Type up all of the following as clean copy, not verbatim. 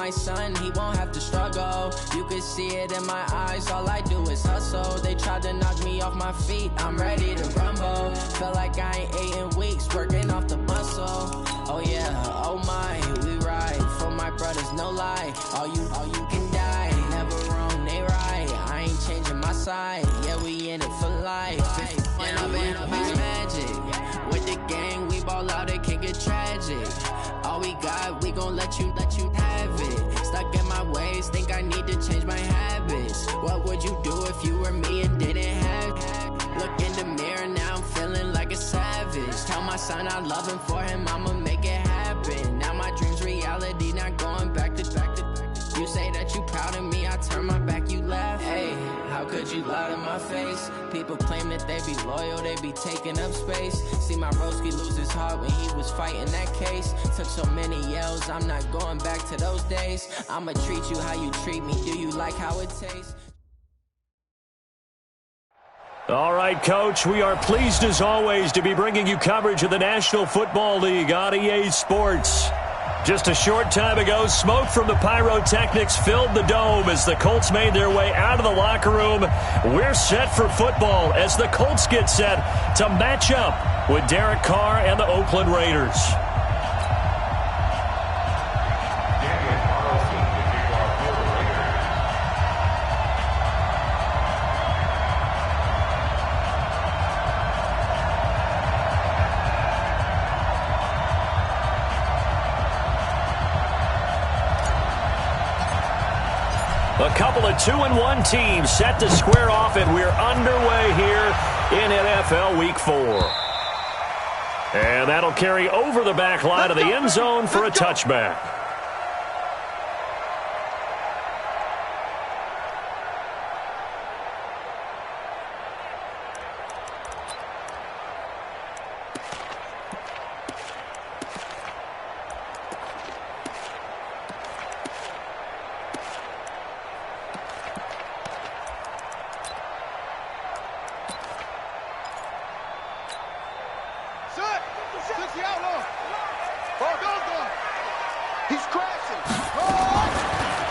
my son, he won't have to struggle. You can see it in my eyes, all I do is hustle. They tried to knock me off my feet, I'm ready to rumble. Felt like I ain't ate in weeks, working off the muscle. Oh yeah, oh my, we ride for my brothers, no lie. All you can die, never wrong, they right. I ain't changing my side, yeah, we in it for life. When I've been magic, with the gang, we ball out, it can get tragic. All we got, we gon' let you have it. Stuck in my ways, think I need to change my habits. What would you do if you were me and didn't have it? Look in the mirror, now I'm feeling like a savage. Tell my son I love him, for him I'ma make it happen. Now my dream's reality, not going back to. You say that you proud of me, I turn my back, you laugh. Hey, how could you lie to my face? People claim that they be loyal, they be taking up space. See my broski lose his heart when he was fighting that case. Took so many yells, I'm not going back to those days. I'ma treat you how you treat me, do you like how it tastes? All right, Coach, we are pleased as always to be bringing you coverage of the National Football League on EA Sports. Just a short time ago, smoke from the pyrotechnics filled the dome as the Colts made their way out of the locker room. We're set for football as the Colts get set to match up with Derek Carr and the Oakland Raiders. A couple of 2-1 teams set to square off, and we're underway here in NFL Week 4. And that'll carry over the back line of the end zone for a touchback.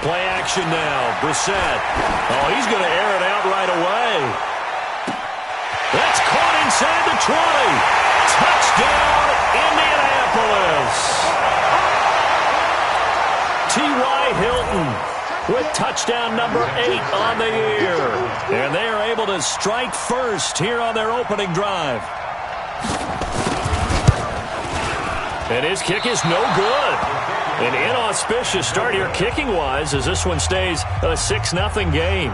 Play action now. Brissett. Oh, he's going to air it out right away. That's caught inside the 20. Touchdown, Indianapolis. T.Y. Hilton with touchdown number 8 on the year. And they are able to strike first here on their opening drive. And his kick is no good. An inauspicious start here kicking-wise as this one stays a 6-0 game.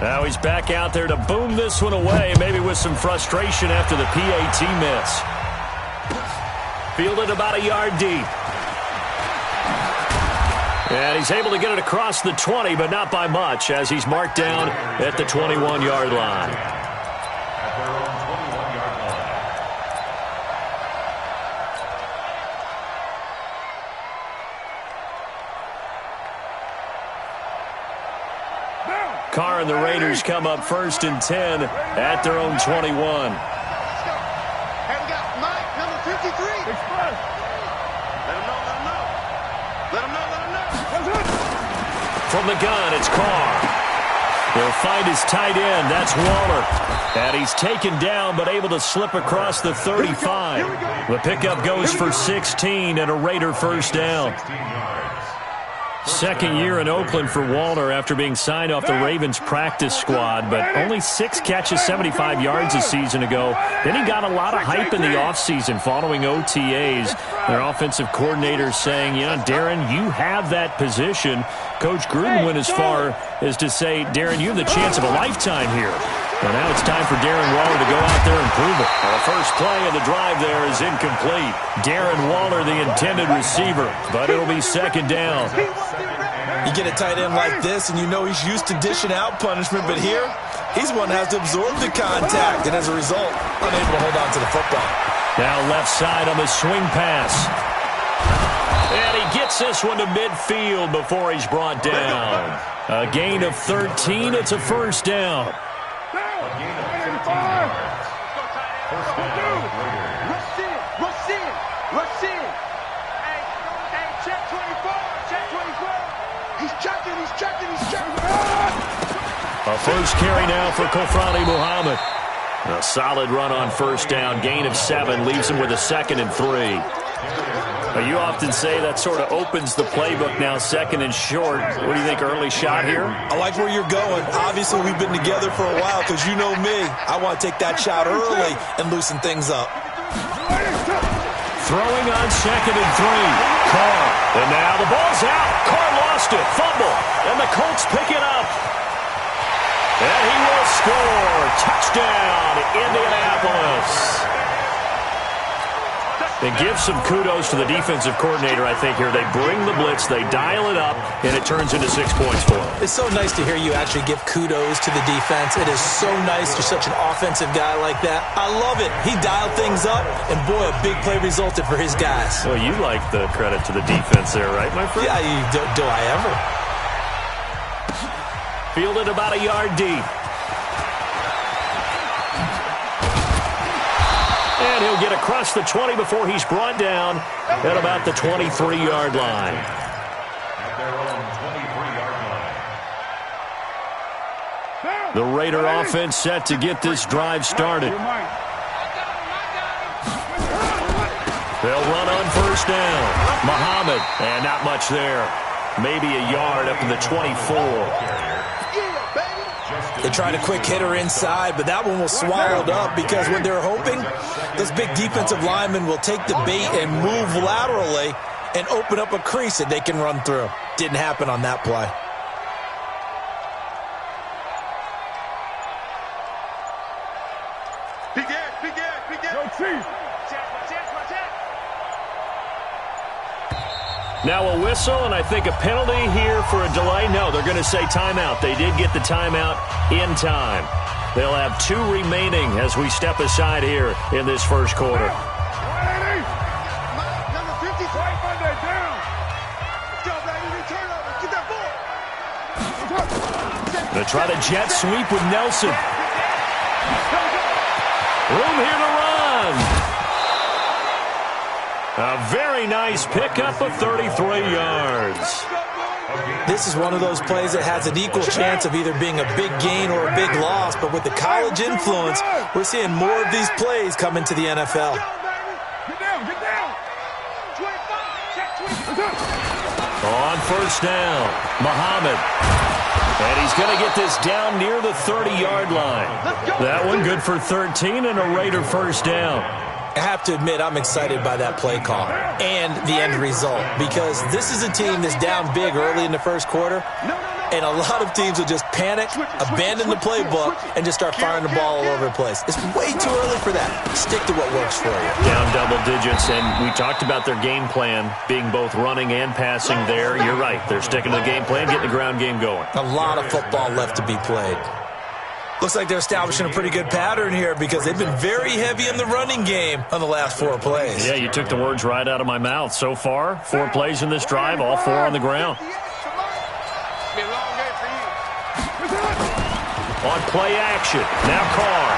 Now he's back out there to boom this one away, maybe with some frustration after the PAT miss. Fielded about a yard deep. And he's able to get it across the 20, but not by much, as he's marked down at the 21-yard line. Carr and the Raiders come up 1st and 10 at their own 21. Hey, we got Mike, number 53. Express. Let him know. From the gun, it's Carr. He'll find his tight end. That's Waller. And he's taken down, but able to slip across the 35. The pickup goes for 16 and a Raider first down. Second year in Oakland for Waller after being signed off the Ravens practice squad, but only 6 catches, 75 yards a season ago. Then he got a lot of hype in the offseason following OTAs. Their offensive coordinator saying, you know, Darren, you have that position. Coach Gruden went as far as to say, Darren, you have the chance of a lifetime here. And now it's time for Darren Waller to go out there and prove it. The first play of the drive there is incomplete. Darren Waller, the intended receiver, but it'll be second down. You get a tight end like this, and you know he's used to dishing out punishment, but here, he's one that has to absorb the contact, and as a result, unable to hold on to the football. Now left side on the swing pass. And he gets this one to midfield before he's brought down. A gain of 13, it's a first down. He's checking. A first carry now for Kofrani Muhammad. A solid run on first down. Gain of 7 leaves him with a 2nd and 3. You often say that sort of opens the playbook now, 2nd and short. What do you think, early shot here? I like where you're going. Obviously, we've been together for a while because you know me. I want to take that shot early and loosen things up. Throwing on 2nd and 3. Carr. And now the ball's out. Carr lost it. Fumble. And the Colts pick it up. And he will score. Touchdown, Indianapolis. And give some kudos to the defensive coordinator, I think, here. They bring the blitz, they dial it up, and it turns into 6 points for them. It's so nice to hear you actually give kudos to the defense. It is so nice. You're such an offensive guy like that. I love it. He dialed things up, and boy, a big play resulted for his guys. Well, you like the credit to the defense there, right, my friend? Yeah, do I ever? Fielded about a yard deep. And he'll get across the 20 before he's brought down at about the 23-yard line. The Raider offense set to get this drive started. They'll run on first down. Muhammad, and not much there. Maybe a yard up to the 24. They tried a quick hitter inside, but that one was swallowed up because what they're hoping, those big defensive linemen will take the bait and move laterally and open up a crease that they can run through. Didn't happen on that play. Yo, Chief. Now a whistle, and I think a penalty here for a delay. No, they're going to say timeout. They did get the timeout in time. They'll have 2 remaining as we step aside here in this first quarter. Number 50, right Monday, down. Let's go, baby. Turnover. Get that ball. They try to jet sweep with Nelson. Room here to run. A very nice pickup of 33 yards. This is one of those plays that has an equal chance of either being a big gain or a big loss, but with the college influence, we're seeing more of these plays come into the NFL. Get down. 25. On first down, Muhammad. And he's going to get this down near the 30-yard line. That one good for 13 and a Raider first down. I have to admit, I'm excited by that play call and the end result because this is a team that's down big early in the first quarter, and a lot of teams will just panic, abandon the playbook, and just start firing the ball all over the place. It's way too early for that. Stick to what works for you. Down double digits, and we talked about their game plan being both running and passing there. You're right. They're sticking to the game plan, getting the ground game going. A lot of football left to be played. Looks like they're establishing a pretty good pattern here because they've been very heavy in the running game on the last 4 plays. Yeah, you took the words right out of my mouth. So far, 4 plays in this drive, all 4 on the ground. On play action, now Carr.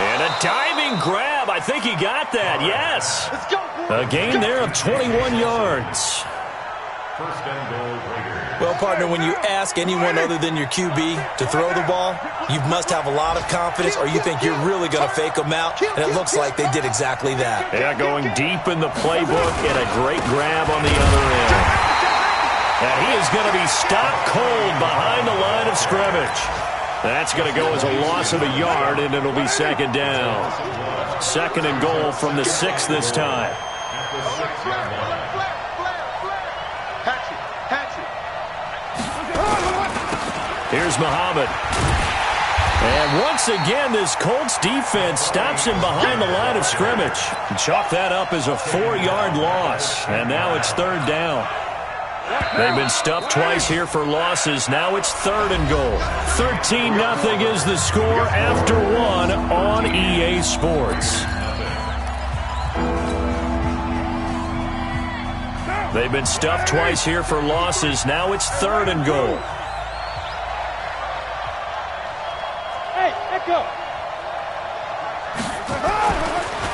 And a diving grab. I think he got that, yes. A gain there of 21 yards. First and goal, Raiders. Well, partner, when you ask anyone other than your QB to throw the ball, you must have a lot of confidence or you think you're really going to fake them out, and it looks like they did exactly that. Yeah, going deep in the playbook and a great grab on the other end. And he is going to be stopped cold behind the line of scrimmage. That's going to go as a loss of a yard, and it'll be second down. Second and goal from the 6 this time. Here's Muhammad. And once again, this Colts defense stops him behind the line of scrimmage. Chalk that up as a 4-yard loss. And now it's third down. They've been stuffed twice here for losses. Now it's third and goal. 13-0 is the score after 1 on EA Sports. They've been stuffed twice here for losses. Now it's third and goal.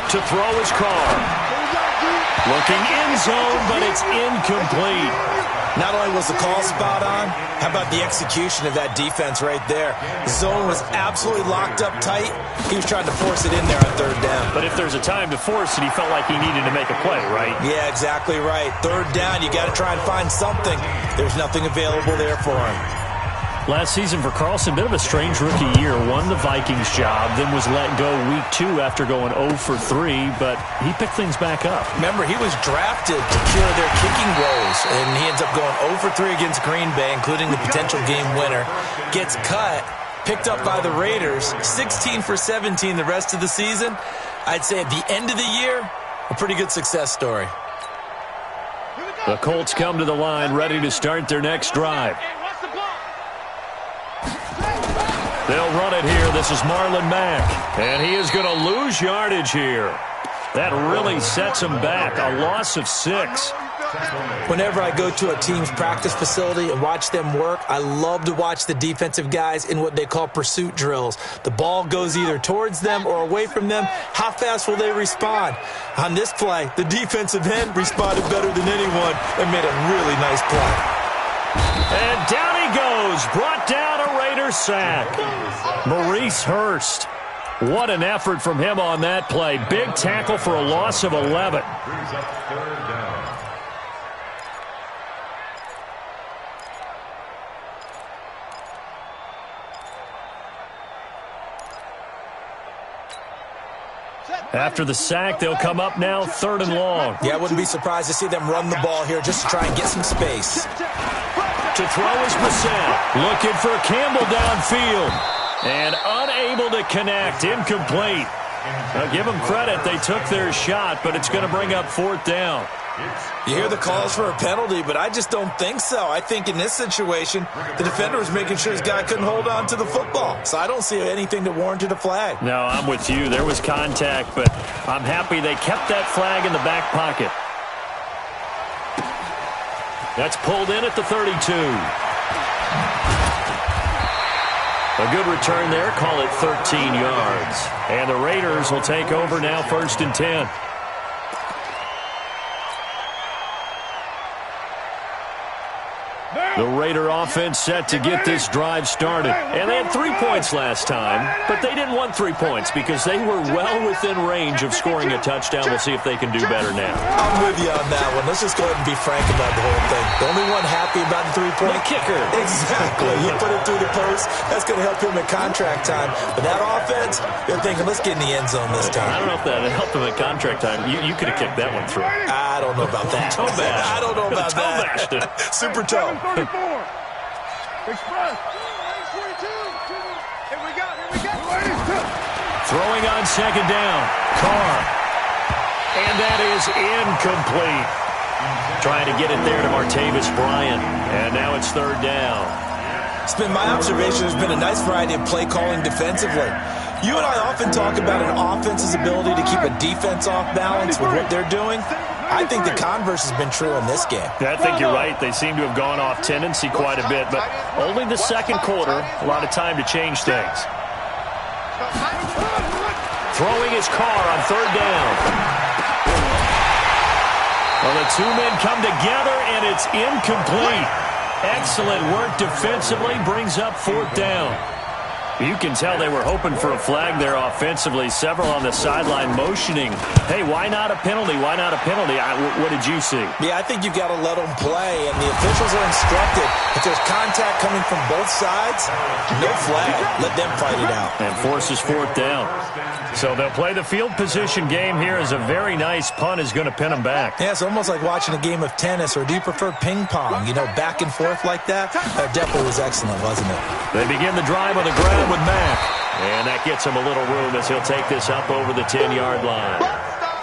To throw his Carr. Looking in zone, but it's incomplete. Not only was the call spot on, how about the execution of that defense right there? The zone was absolutely locked up tight. He was trying to force it in there on third down. But if there's a time to force it, he felt like he needed to make a play, right? Yeah, exactly right. Third down, you got to try and find something. There's nothing available there for him. Last season for Carlson, bit of a strange rookie year. Won the Vikings job, then was let go week 2 after going 0 for 3, but he picked things back up. Remember, he was drafted to cure their kicking woes, and he ends up going 0 for 3 against Green Bay, including the potential game winner. Gets cut, picked up by the Raiders, 16 for 17 the rest of the season. I'd say at the end of the year, a pretty good success story. The Colts come to the line, ready to start their next drive. They'll run it here. This is Marlon Mack. And he is going to lose yardage here. That really sets him back. A loss of 6. Whenever I go to a team's practice facility and watch them work, I love to watch the defensive guys in what they call pursuit drills. The ball goes either towards them or away from them. How fast will they respond? On this play, the defensive end responded better than anyone and made a really nice play. And down he goes. Brought down a Raiders sack. Maurice Hurst. What an effort from him on that play. Big tackle for a loss of 11. After the sack, they'll come up now 3rd and long. Yeah, I wouldn't be surprised to see them run the ball here just to try and get some space. To throw is Brissett. Looking for Campbell downfield. And unable to connect. Incomplete. Now, give them credit. They took their shot, but it's going to bring up 4th down. You hear the calls for a penalty, but I just don't think so. I think in this situation, the defender was making sure his guy couldn't hold on to the football. So I don't see anything that warranted a flag. No, I'm with you. There was contact, but I'm happy they kept that flag in the back pocket. That's pulled in at the 32. A good return there. Call it 13 yards. And the Raiders will take over now 1st and 10. The Raider offense set to get this drive started. And they had 3 points last time, but they didn't want 3 points because they were well within range of scoring a touchdown. We'll see if they can do better now. I'm with you on that one. Let's just go ahead and be frank about the whole thing. The only one happy about the 3-point kicker. Exactly. You put it through the post. That's going to help him at contract time. But that offense, they're thinking, let's get in the end zone this time. I don't know if that helped him at contract time. You could have kicked that one through. I don't know about that. Toe bash. I don't know about that. Super toe. Express. 42. Here we go. Throwing on 2nd down. Carr. And that is incomplete. Trying to get it there to Martavis Bryant. And now it's 3rd down. It's been my observation. There's been a nice variety of play calling defensively. You and I often talk about an offense's ability to keep a defense off balance with what they're doing. I think the converse has been true in this game. Yeah, I think you're right. They seem to have gone off tendency quite a bit, but only the 2nd quarter, a lot of time to change things. Throwing his Carr on 3rd down. Well, the 2 men come together, and it's incomplete. Excellent work defensively, brings up 4th down. You can tell they were hoping for a flag there offensively. Several on the sideline motioning. Hey, why not a penalty? Why not a penalty? What did you see? Yeah, I think you've got to let them play, and the officials are instructed. If there's contact coming from both sides, no flag. Let them fight it out. And forces 4th down. So they'll play the field position game here as a very nice punt is going to pin them back. Yeah, it's almost like watching a game of tennis, or do you prefer ping pong? You know, back and forth like that? That definitely was excellent, wasn't it? They begin the drive on the ground with Mack. And that gets him a little room as he'll take this up over the 10-yard line.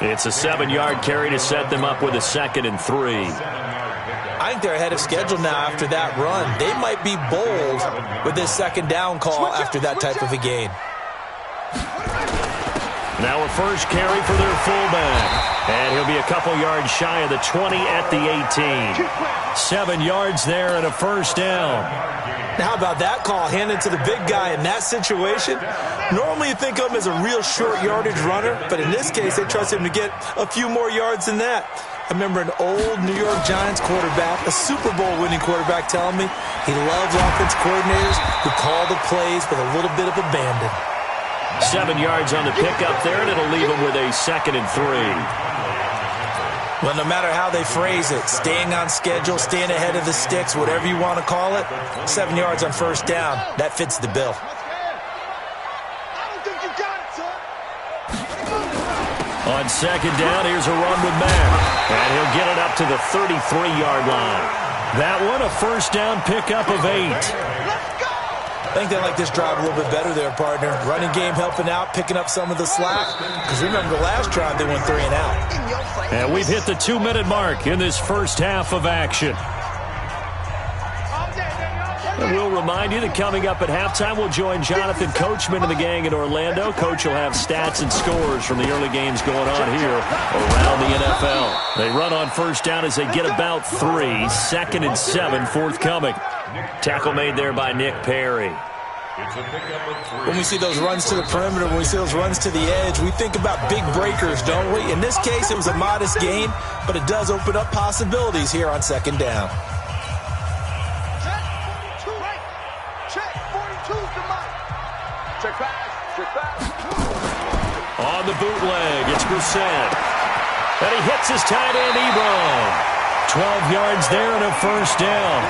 It's a 7-yard carry to set them up with a 2nd and 3. I think they're ahead of schedule now after that run. They might be bold with this 2nd down call after that type of a gain. Now a first carry for their fullback. And he'll be a couple yards shy of the 20 at the 18. 7 yards there and a first down. Now, how about that call handed to the big guy in that situation? Normally you think of him as a real short yardage runner, but in this case they trust him to get a few more yards than that. I remember an old New York Giants quarterback, a Super Bowl winning quarterback, telling me he loves offense coordinators who call the plays with a little bit of abandon. 7 yards on the pickup there, and it'll leave him with a 2nd and 3. Well, no matter how they phrase it, staying on schedule, staying ahead of the sticks, whatever you want to call it, 7 yards on first down, that fits the bill. On 2nd down, here's a run with Mack. And he'll get it up to the 33-yard line. That one, a first down pickup of 8. I think they like this drive a little bit better there, partner. Running game helping out, picking up some of the slack. Because remember, the last drive they went 3 and out. And we've hit the 2-minute mark in this first half of action. And we'll remind you that coming up at halftime, we'll join Jonathan Coachman and the gang in Orlando. Coach will have stats and scores from the early games going on here around the NFL. They run on first down as they get about 3. 2nd and 7, forthcoming. Tackle made there by Nick Perry. When we see those runs to the perimeter, when we see those runs to the edge, we think about big breakers, don't we? In this case, it was a modest gain, but it does open up possibilities here on 2nd down. On the bootleg, it's Brissett. And he hits his tight end, Ebron. 12 yards there and a first down.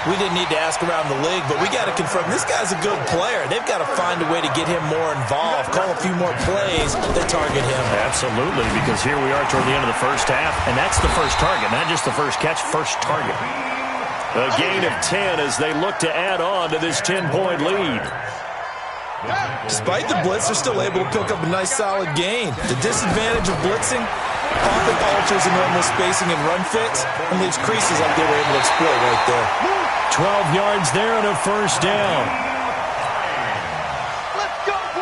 We didn't need to ask around the league, but we got to confirm this guy's a good player. They've got to find a way to get him more involved, call a few more plays that target him. Absolutely, because here we are toward the end of the first half, and that's the first target, not just the first catch, first target. A gain of 10 as they look to add on to this 10-point lead. Despite the blitz, they're still able to pick up a nice solid gain. The disadvantage of blitzing often alters the normal spacing and run fits and leaves creases like they were able to exploit right there. 12 yards there and a first down.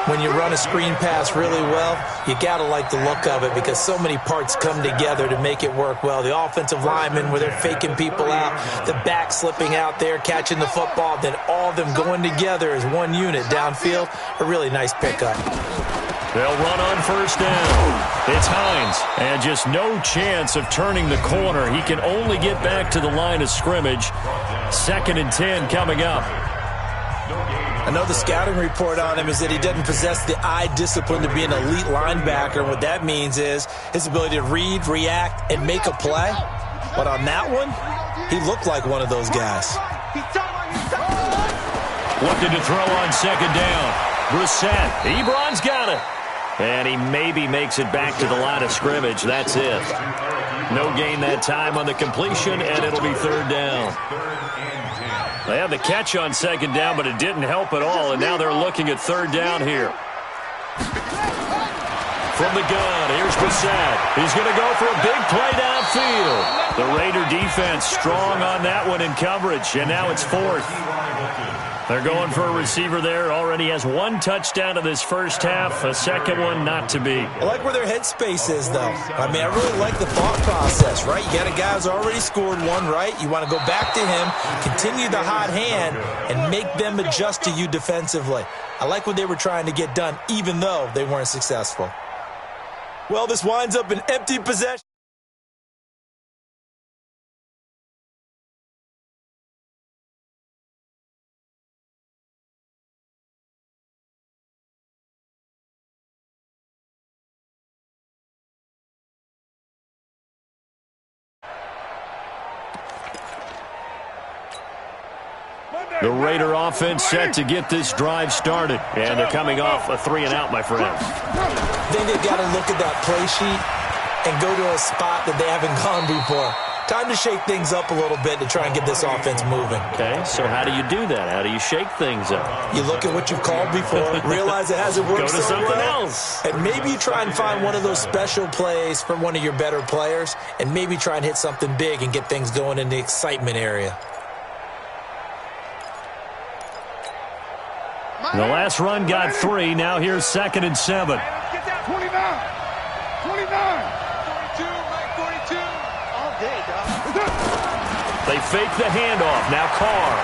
When you run a screen pass really well, you got to like the look of it because so many parts come together to make it work well. The offensive linemen, where they're faking people out, the back slipping out there, catching the football, then all of them going together as one unit downfield. A really nice pickup. They'll run on first down. It's Hines, and just no chance of turning the corner. He can only get back to the line of scrimmage. 2nd and 10 coming up. I know the scouting report on him is that he doesn't possess the eye discipline to be an elite linebacker. And what that means is his ability to read, react, and make a play. But on that one, he looked like one of those guys. Looking to throw on 2nd down. Brissett. Ebron's got it. And he maybe makes it back to the line of scrimmage. That's it. No gain that time on the completion, and it'll be 3rd down. They had the catch on 2nd down, but it didn't help at all, and now they're looking at 3rd down here. From the gun, here's Brissett. He's going to go for a big play downfield. The Raider defense strong on that one in coverage, and now it's 4th. They're going for a receiver there. Already has 1 touchdown in this first half. A second one not to be. I like where their headspace is, though. I mean, I really like the thought process, right? You got a guy who's already scored 1, right? You want to go back to him, continue the hot hand, and make them adjust to you defensively. I like what they were trying to get done, even though they weren't successful. Well, this winds up an empty possession. The Raider offense set to get this drive started. And they're coming off a 3-and-out, my friend. I think they've got to look at that play sheet and go to a spot that they haven't gone before. Time to shake things up a little bit to try and get this offense moving. Okay, so how do you do that? How do you shake things up? You look at what you've called before, realize it hasn't worked so so something well, else. and maybe you try and find one of those special plays from one of your better players, and maybe try and hit something big and get things going in the excitement area. The last run got 3. Now here's 2nd and 7. Get that 29. 29. 42, Mike 42. All day, dog. They fake the handoff. Now Carr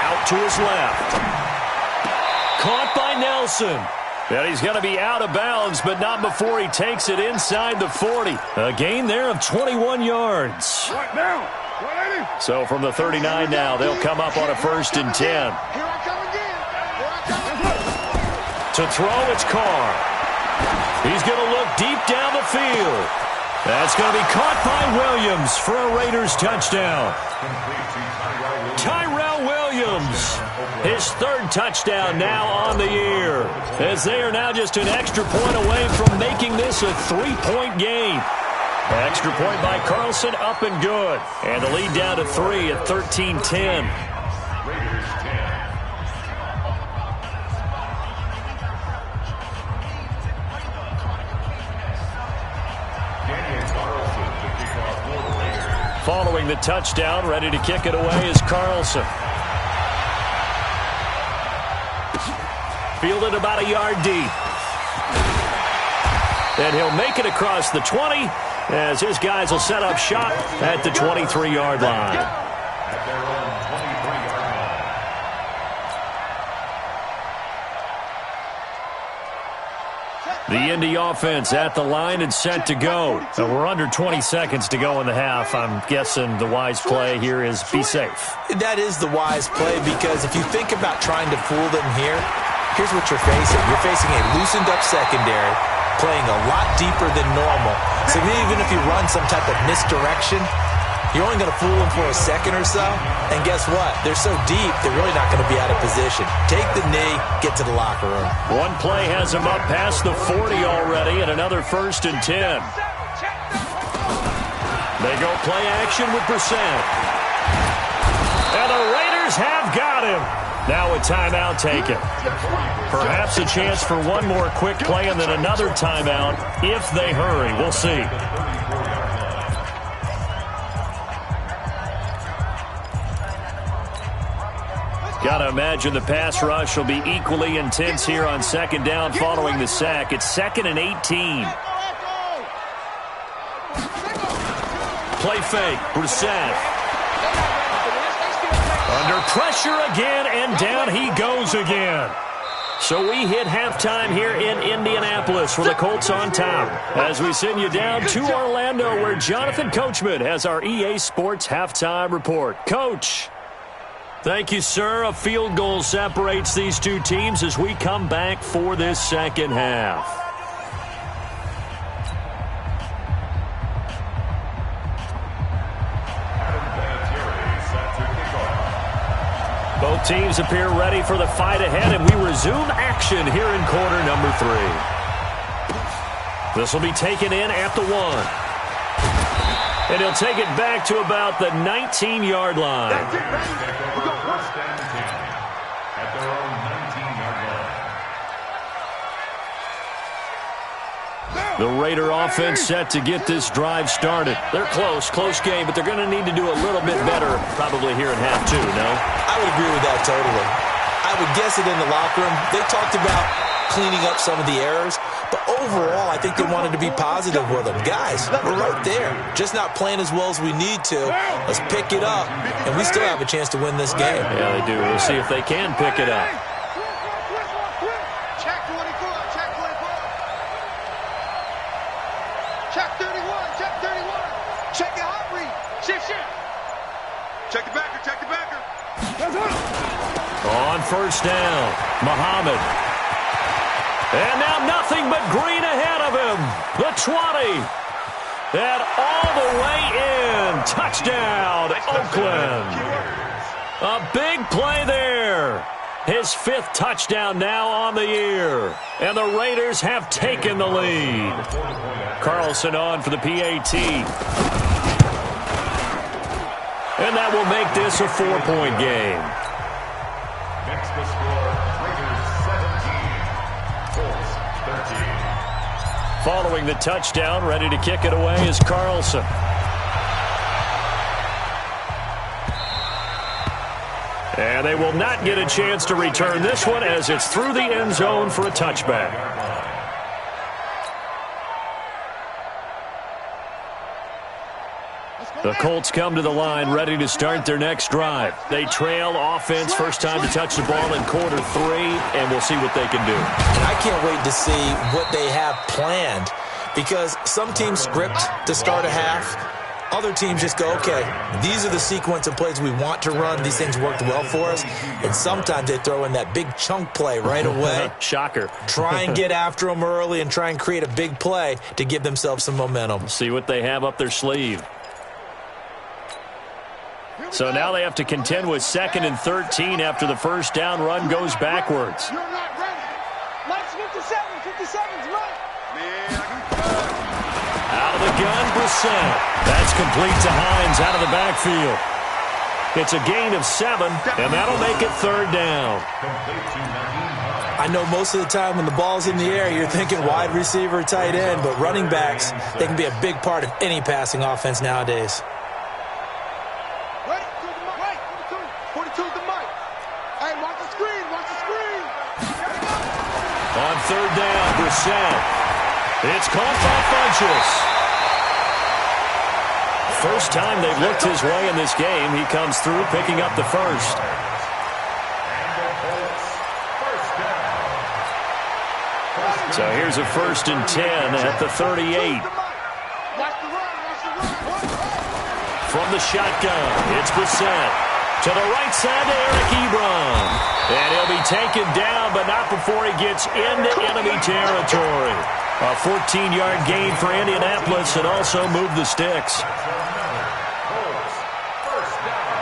out to his left. Caught by Nelson. And he's going to be out of bounds, but not before he takes it inside the 40. A gain there of 21 yards. Right now. 180. So from the 39 now, they'll come up on a 1st and 10. Here I come again. Here I come again. To throw, it's Carr. He's going to look deep down the field. That's going to be caught by Williams for a Raiders touchdown. Tyrell Williams, his 3rd touchdown now on the year, as they are now just an extra point away from making this a 3-point game. Extra point by Carlson, up and good. And the lead down to 3 at 13-10. Following the touchdown, ready to kick it away is Carlson. Fielded about a yard deep. And he'll make it across the 20 as his guys will set up shop at the 23-yard line. The Indy offense at the line and set to go. And we're under 20 seconds to go in the half. I'm guessing the wise play here is be safe. That is the wise play, because if you think about trying to fool them here, here's what you're facing. You're facing a loosened up secondary, playing a lot deeper than normal. So even if you run some type of misdirection, you're only going to fool them for a second or so. And guess what? They're so deep, they're really not going to be out of position. Take the knee, get to the locker room. One play has them up past the 40 already, and another 1st and 10. They go play action with Brissett. And the Raiders have got him. Now a timeout taken. Perhaps a chance for one more quick play and then another timeout if they hurry. We'll see. Got to imagine the pass rush will be equally intense here on 2nd down following the sack. It's 2nd and 18. Play fake. Brissett. Under pressure again, and down he goes again. So we hit halftime here in Indianapolis with the Colts on top. As we send you down to Orlando, where Jonathan Coachman has our EA Sports halftime report. Coach. Thank you, sir. A field goal separates these two teams as we come back for this 2nd half. Both teams appear ready for the fight ahead, and we resume action here in quarter number 3. This will be taken in at the 1. And he'll take it back to about the 19-yard line. The Raider offense set to get this drive started. They're close game, but they're going to need to do a little bit better probably here in half 2, no? I would agree with that totally. I would guess it in the locker room. They talked about cleaning up some of the errors, but overall, I think they wanted to be positive with them. Guys, we're right there. Just not playing as well as we need to. Let's pick it up, and we still have a chance to win this game. Yeah, they do. We'll see if they can pick it up. Check 24. Check 24. Check 31. Check 31. Check your hot read. Shift. Check the backer. Check the backer. On 1st down, Muhammad. And now nothing but green ahead of him. The 20. And all the way in. Touchdown, Oakland. A big play there. His 5th touchdown now on the year. And the Raiders have taken the lead. Carlson on for the PAT. And that will make this a 4-point game. Next the score, Raiders 17, Colts 13. Following the touchdown, ready to kick it away is Carlson. And they will not get a chance to return this one as it's through the end zone for a touchback. The Colts come to the line ready to start their next drive. They trail offense, first time to touch the ball in quarter 3, and we'll see what they can do. And I can't wait to see what they have planned, because some teams script to start a half. Other teams just go, okay, these are the sequence of plays we want to run. These things worked well for us. And sometimes they throw in that big chunk play right away. Shocker. Try and get after them early and try and create a big play to give themselves some momentum. See what they have up their sleeve. So now they have to contend with 2nd and 13 after the first down run goes backwards. You're not ready. Lights 57's right. Out of the gun, Brissett. That's complete to Hines out of the backfield. It's a gain of 7, and that'll make it 3rd down. I know most of the time when the ball's in the air, you're thinking wide receiver, tight end, but running backs, they can be a big part of any passing offense nowadays. 42 the mic. Hey, watch the screen, watch the screen. On 3rd down, Brissett. It's caught by Funchess. First time they've looked his way in this game. He comes through picking up the first. So here's a 1st and 10 at the 38. From the shotgun, it's Brissett. To the right side to Eric Ebron. And he'll be taken down, but not before he gets into enemy territory. A 14-yard gain for Indianapolis and also moved the sticks. First down.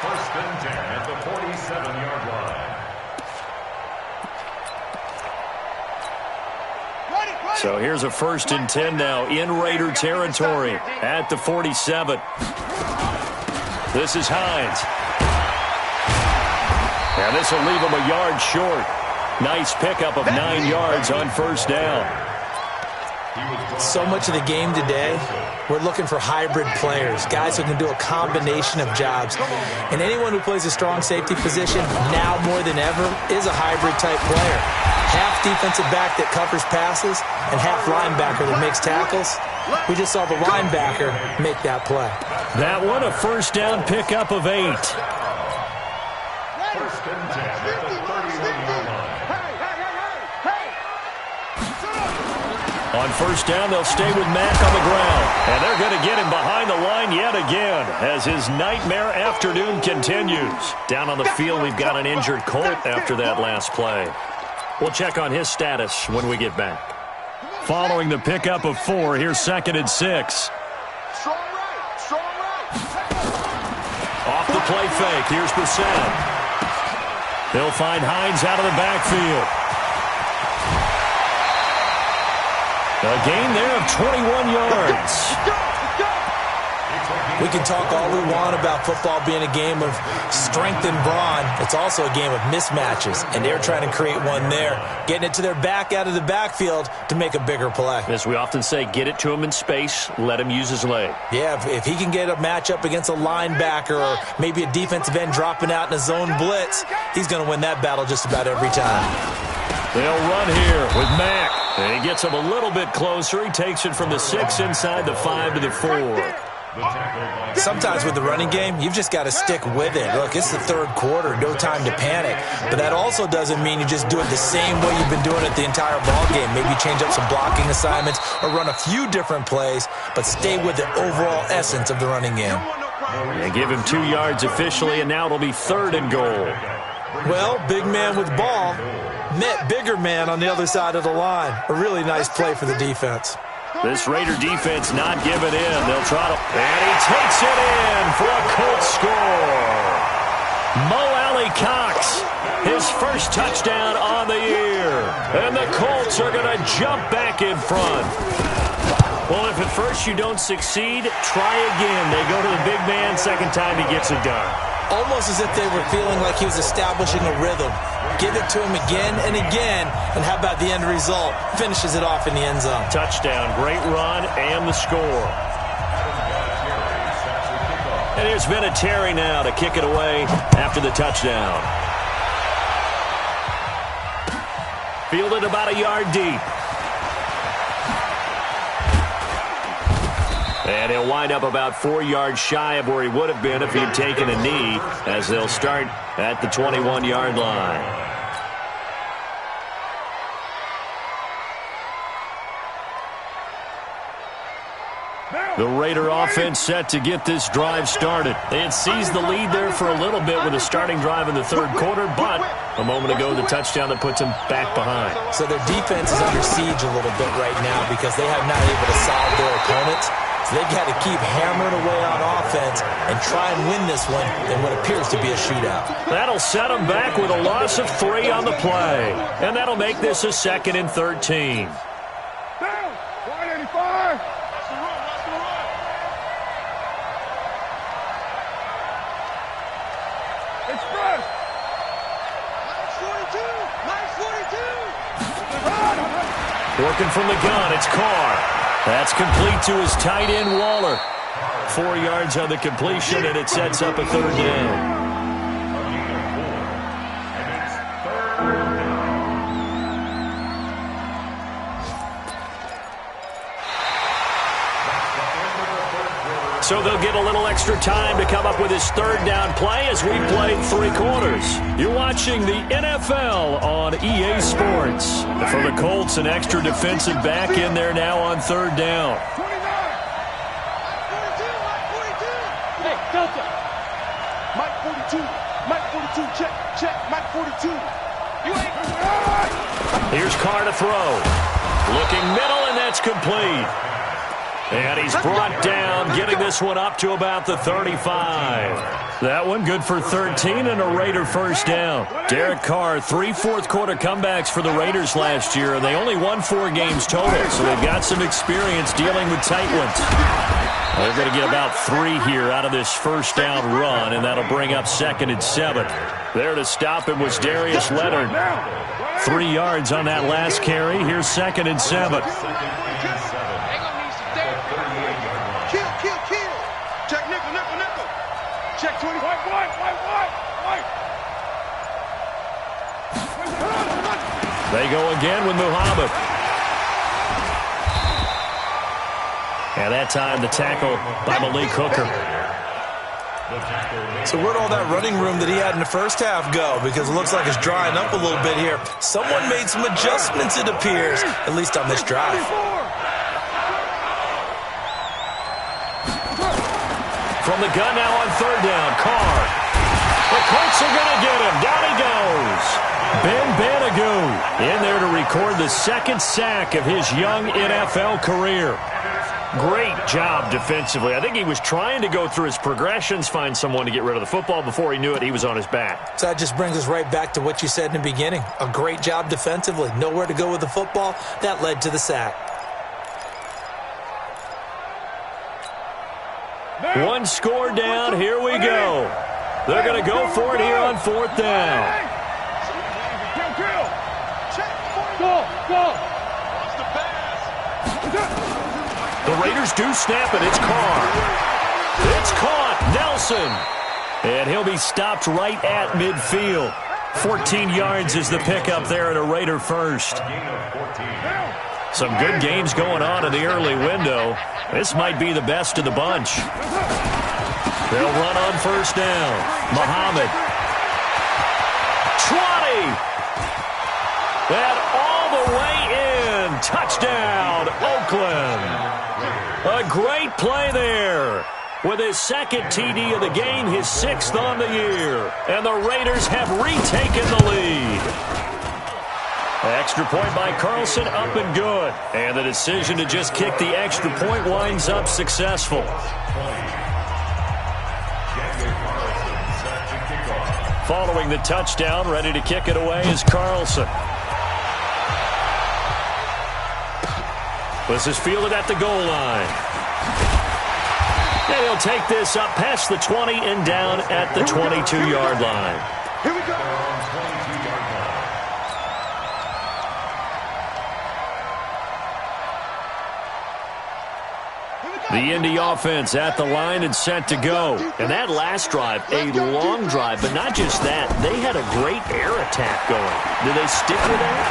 1st and 10 at the 47-yard line. So here's a 1st and 10 now in Raider territory at the 47. This is Hines. And this will leave him a yard short. Nice pickup of 9 yards on 1st down. So much of the game today, we're looking for hybrid players, guys who can do a combination of jobs. And anyone who plays a strong safety position, now more than ever, is a hybrid-type player. Half defensive back that covers passes and half linebacker that makes tackles. We just saw the linebacker make that play. That one, a 1st down pickup of 8. 1st and 10 at the 31-yard line. On 1st down, they'll stay with Mack on the ground. And they're going to get him behind the line yet again as his nightmare afternoon continues. Down on the field, we've got an injured Colt after that last play. We'll check on his status when we get back. Following the pickup of 4, here's 2nd and 6. Off the play fake, here's Brissett. He'll find Hines out of the backfield. A gain there of 21 yards. We can talk all we want about football being a game of strength and brawn. It's also a game of mismatches, and they're trying to create one there, getting it to their back out of the backfield to make a bigger play. As we often say, get it to him in space, let him use his leg. Yeah, if he can get a matchup against a linebacker or maybe a defensive end dropping out in a zone blitz, he's going to win that battle just about every time. They'll run here with Mack. And he gets him a little bit closer. He takes it from the 6 inside the 5 to the 4. Sometimes with the running game, you've just got to stick with it. Look, it's the 3rd quarter, no time to panic. But that also doesn't mean you just do it the same way you've been doing it the entire ball game. Maybe change up some blocking assignments or run a few different plays, but stay with the overall essence of the running game. And give him 2 yards officially, and now it'll be 3rd and goal. Well, big man with ball met bigger man on the other side of the line. A really nice play for the defense. This Raider defense not giving in. They'll try to... And he takes it in for a Colts score. Mo Alley-Cox, his first touchdown on the year. And the Colts are going to jump back in front. Well, if at first you don't succeed, try again. They go to the big man. Second time he gets it done. Almost as if they were feeling like he was establishing a rhythm. Give it to him again and again, and how about the end result? Finishes it off in the end zone. Touchdown, great run, and the score. And here's Vinatieri now to kick it away after the touchdown. Fielded about a yard deep. And he'll wind up about 4 yards shy of where he would have been if he had taken a knee, as they'll start at the 21-yard line. The Raider offense set to get this drive started. They had seized the lead there for a little bit with a starting drive in the third quarter, but a moment ago, the touchdown that puts them back behind. So their defense is under siege a little bit right now because they have not able to solve their opponents. So they've got to keep hammering away on offense and try and win this one in what appears to be a shootout. That'll set them back with a loss of 3 on the play. And that'll make this a 2nd and 13. Down. 185. Express. Nice 42. Working from the gun, it's Carr. That's complete to his tight end, Waller. 4 yards on the completion, and it sets up a 3rd down. So they'll get a little extra time to come up with his 3rd down play as we played 3 quarters. You're watching the NFL on EA Sports. For the Colts, an extra defensive back in there now on 3rd down. 29. Hey, Delta. Mike 42. Mike 42. Check. Mike 42. You ain't. Here's Carr to throw. Looking middle, and that's complete. And he's brought down, getting this one up to about the 35. That one good for 13 and a Raider 1st down. Derek Carr, 3 fourth-quarter comebacks for the Raiders last year, and they only won 4 games total, so they've got some experience dealing with tight ones. They're going to get about 3 here out of this 1st down run, and that'll bring up 2nd and 7. There to stop him was Darius Leonard. 3 yards on that last carry. Here's 2nd and 7. Kill. Check nickel. Check 20. White. They go again with Muhammad. And that time the tackle by Malik Hooker. So where'd all that running room that he had in the first half go? Because it looks like it's drying up a little bit here. Someone made some adjustments, it appears, at least on this drive. From the gun now on 3rd down, Carr. The Colts are going to get him. Down he goes. Ben Banigou in there to record the 2nd sack of his young NFL career. Great job defensively. I think he was trying to go through his progressions, find someone to get rid of the football. Before he knew it, he was on his back. So that just brings us right back to what you said in the beginning. A great job defensively. Nowhere to go with the football. That led to the sack. 1 score down. Here we go. They're going to go for it here on 4th down. Go. The Raiders do snap it. It's Carr. It's caught. Nelson. And he'll be stopped right at midfield. 14 yards is the pickup there at a Raider 1st. Some good games going on in the early window. This might be the best of the bunch. They'll run on 1st down. Muhammad. 20. And all the way in. Touchdown, Oakland. A great play there. With his 2nd TD of the game, his 6th on the year. And the Raiders have retaken the lead. Extra point by Carlson, up and good. And the decision to just kick the extra point winds up successful. Following the touchdown, ready to kick it away is Carlson. This is fielded at the goal line. And he'll take this up past the 20 and down at the 22-yard line. Here we go. The Indy offense at the line and set to go. And that last drive, a long drive, but not just that. They had a great air attack going. Do they stick with that?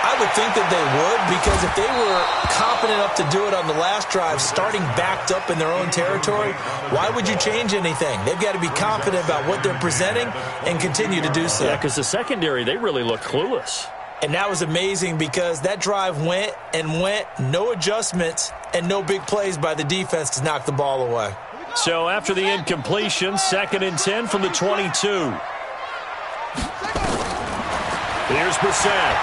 I would think that they would, because if they were confident enough to do it on the last drive, starting backed up in their own territory, why would you change anything? They've got to be confident about what they're presenting and continue to do so. Yeah, because the secondary, they really looked clueless. And that was amazing because that drive went and went, no adjustments, and no big plays by the defense to knock the ball away. So after the incompletion, 2nd and 10 from the 22. Here's Brissett.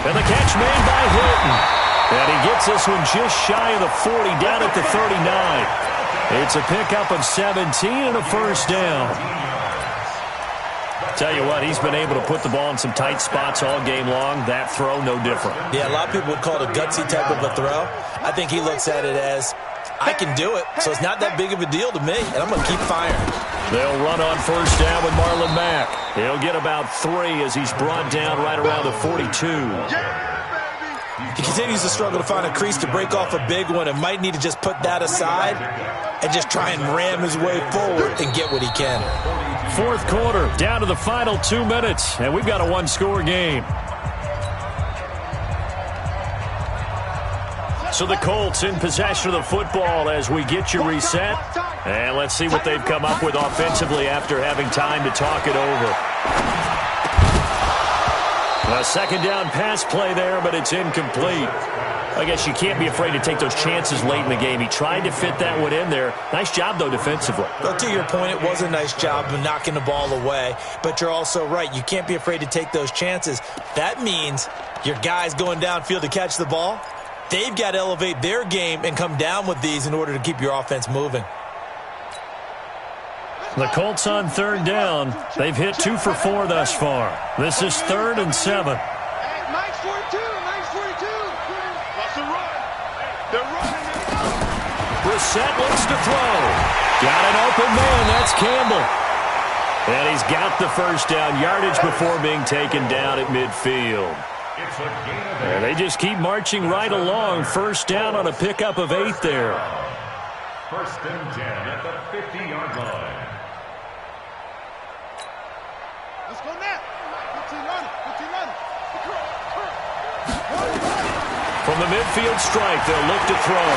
And the catch made by Hilton. And he gets this one just shy of the 40, down at the 39. It's a pickup of 17 and a first down. Tell you what, he's been able to put the ball in some tight spots all game long. That throw, no different. Yeah, a lot of people would call it a gutsy type of a throw. I think he looks at it as, I can do it, so it's not that big of a deal to me, and I'm going to keep firing. They'll run on first down with Marlon Mack. He'll get about 3 as he's brought down right around the 42. He continues to struggle to find a crease to break off a big one and might need to just put that aside and just try and ram his way forward and get what he can. 4th quarter, down to the final 2 minutes, and we've got a one-score game. So the Colts in possession of the football as we get you reset. And let's see what they've come up with offensively after having time to talk it over. A 2nd down pass play there, but it's incomplete. I guess you can't be afraid to take those chances late in the game. He tried to fit that one in there. Nice job, though, defensively. Well, to your point, it was a nice job of knocking the ball away. But you're also right. You can't be afraid to take those chances. That means your guys going downfield to catch the ball, they've got to elevate their game and come down with these in order to keep your offense moving. The Colts on 3rd down. They've hit 2 for 4 thus far. This is 3rd and 7. Nice 42, nice 42. What's the run? They're running. Brissett looks to throw. Got an open man. That's Campbell. And he's got the first down yardage before being taken down at midfield. And they just keep marching right along. First down on a pickup of 8 there. 1st and 10 at the 50-yard line. Let's go now. 15 running. From the midfield strike, they'll look to throw.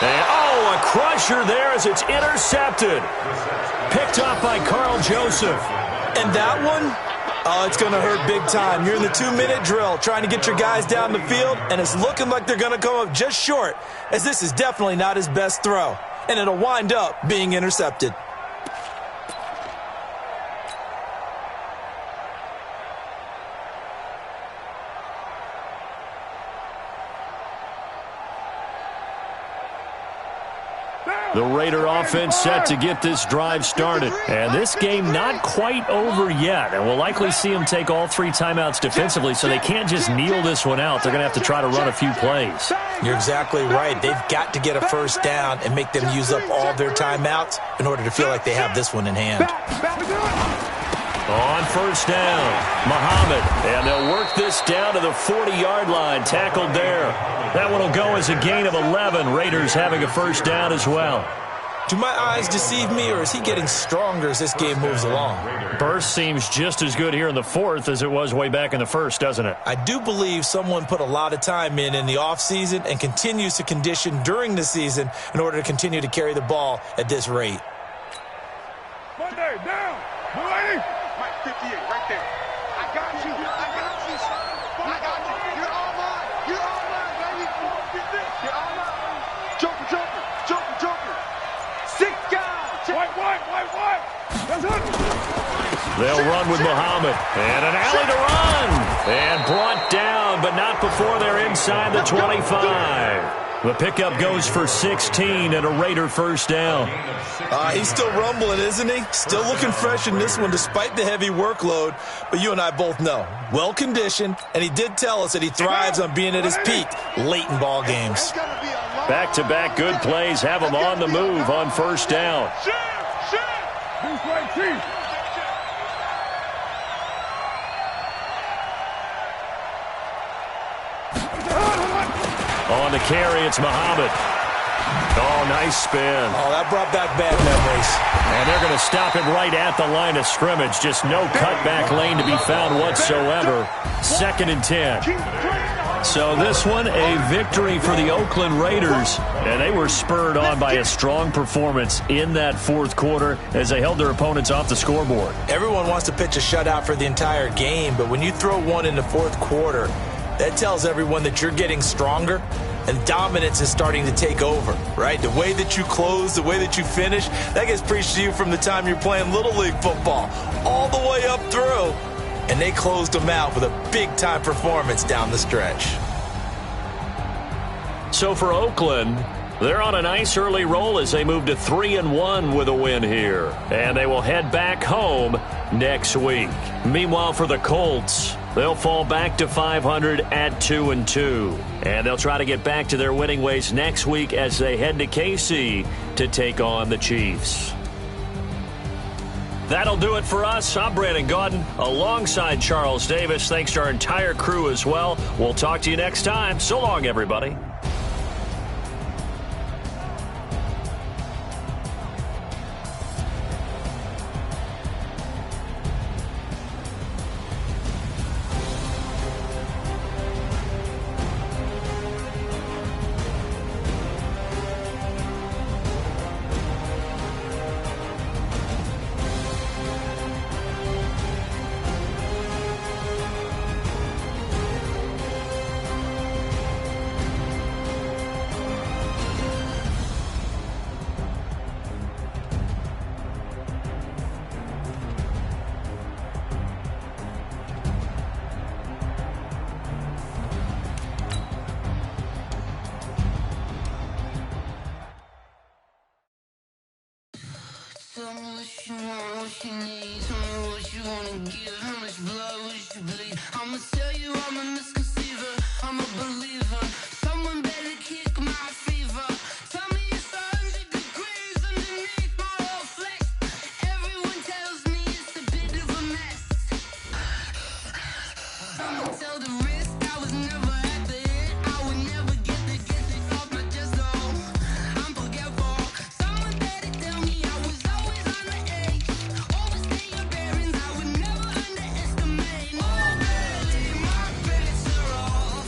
And, oh, a crusher there as it's intercepted. Picked off by Carl Joseph. And that one, oh, it's going to hurt big time. You're in the 2-minute drill trying to get your guys down the field, and it's looking like they're going to come up just short, as this is definitely not his best throw. And it'll wind up being intercepted. The Raider offense set to get this drive started. And this game not quite over yet. And we'll likely see them take all 3 timeouts defensively, so they can't just kneel this one out. They're going to have to try to run a few plays. You're exactly right. They've got to get a first down and make them use up all their timeouts in order to feel like they have this one in hand. On first down, Muhammad. And they'll work this down to the 40-yard line. Tackled there. That one will go as a gain of 11. Raiders having a first down as well. Do my eyes deceive me, or is he getting stronger as this game moves along? Burst seems just as good here in the 4th as it was way back in the 1st, doesn't it? I do believe someone put a lot of time in the offseason and continues to condition during the season in order to continue to carry the ball at this rate. Monday, down. Boy. Mike 58, right there. I got you. I got you, son. I got you. You're all mine. You're all mine, baby. You're all mine. Joker, Joker. Joker, Joker. 6 guys. White. That's it. They'll run with Muhammad. And an alley to run. And brought down, but not before they're inside the 25. The pickup goes for 16 and a Raider first down. He's still rumbling, isn't he? Still looking fresh in this one despite the heavy workload. But you and I both know, well-conditioned, and he did tell us that he thrives on being at his peak late in ball games. Back-to-back good plays have him on the move on first down. On the carry, it's Muhammad. Oh, nice spin. Oh, that brought back bad memories. And they're going to stop him right at the line of scrimmage. Just no cutback lane to be found whatsoever. 2nd and 10. So this one, a victory for the Oakland Raiders. And they were spurred on by a strong performance in that fourth quarter as they held their opponents off the scoreboard. Everyone wants to pitch a shutout for the entire game, but when you throw one in the fourth quarter, that tells everyone that you're getting stronger and dominance is starting to take over, right? The way that you close, the way that you finish, that gets preached to you from the time you're playing Little League football all the way up through. And they closed them out with a big-time performance down the stretch. So for Oakland, they're on a nice early roll as they move to 3-1 with a win here. And they will head back home next week. Meanwhile, for the Colts, they'll fall back to 500 at 2-2. And they'll try to get back to their winning ways next week as they head to KC to take on the Chiefs. That'll do it for us. I'm Brandon Gaudin alongside Charles Davis. Thanks to our entire crew as well. We'll talk to you next time. So long, everybody. Tell me what you want, what you need. Tell me what you wanna give. How much blood would you bleed? I'ma tell you I'm a misconceiver. I'm a believer. Someone better kick my fever. Tell me it's 100 degrees underneath my whole flesh. Everyone tells me it's a bit of a mess. I'ma tell the risk I was never at the end. I would never get it off my chest though. I'm forgetful. Someone better tell me I was always on the edge. Overstay your bearings, I would never underestimate. Oh, barely, my brakes are off.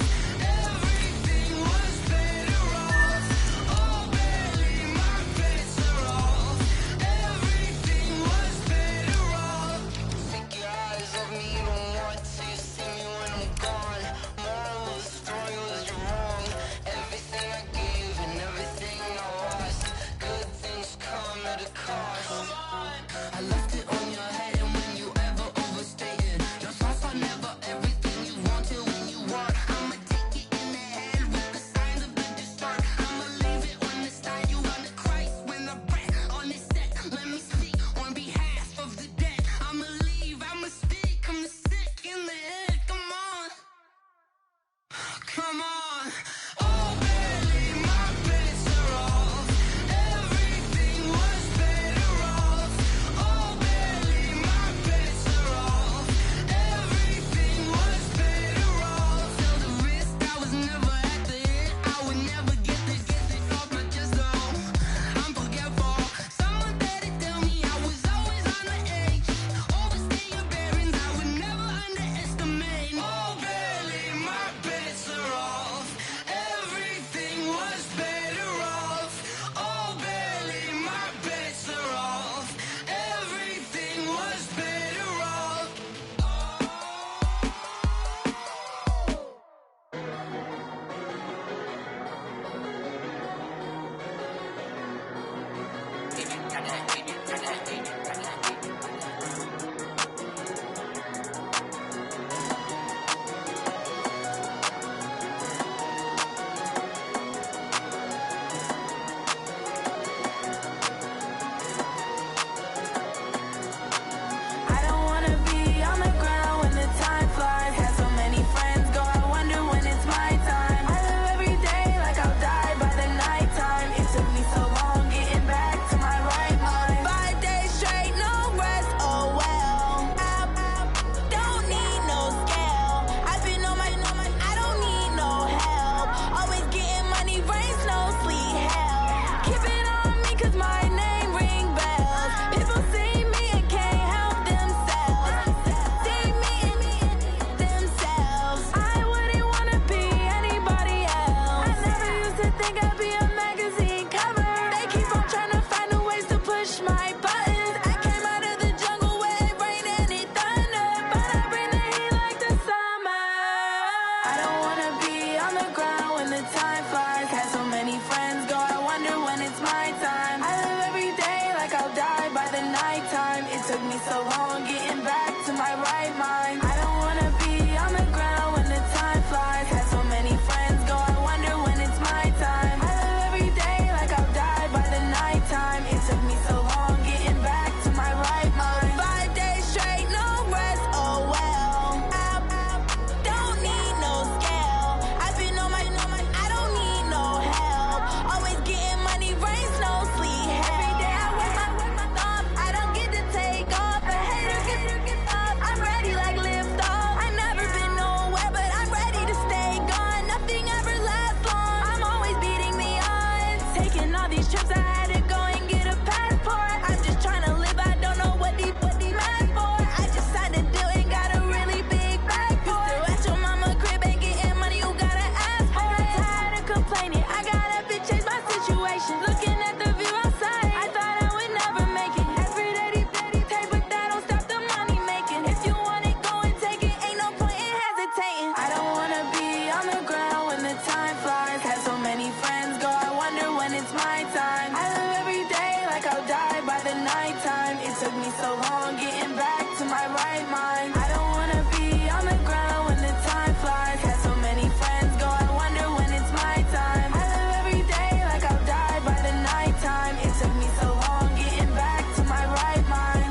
it's my time. I live every day like I'll die by the nighttime. It took me so long getting back to my right mind. I don't wanna be on the ground when the time flies. Had so many friends go, I wonder when it's my time. I live every day like I'll die by the nighttime. It took me so long getting back to my right mind.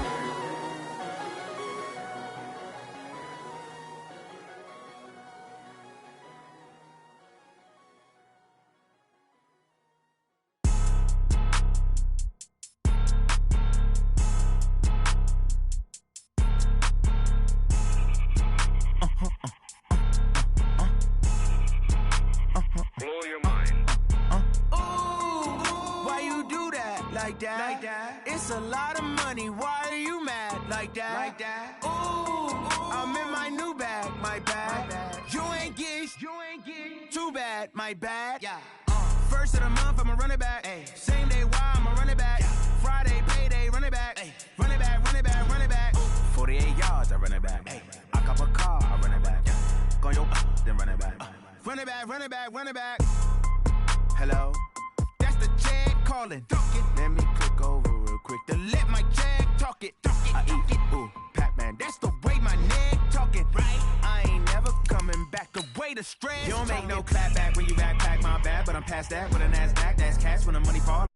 Blow your mind. Why you do that like that? Like that? It's a lot of money. Why are you mad like that? Like that? Ooh, I'm in my new bag, my bad. You ain't getting too bad, my bad. Yeah. First of the month, I'ma run it back. Ay. Same day, why I'ma run it back. Yeah. Friday, payday, run it back. Ay. Run it back, run it back, run it back. 48 yards, I run it back. Ay. I cop a car, I run it back. Go on your then run it back. Run it back, run it back, run it back. Hello? That's the check calling. Let me click over real quick to let my check talk it. I eat it. Ooh, Pac-Man, that's the way my neck talking. Right? I ain't never coming back. The way the stress. You don't make no clap back when you backpack, my bad. But I'm past that with a NASDAQ. That's cash when the money fall.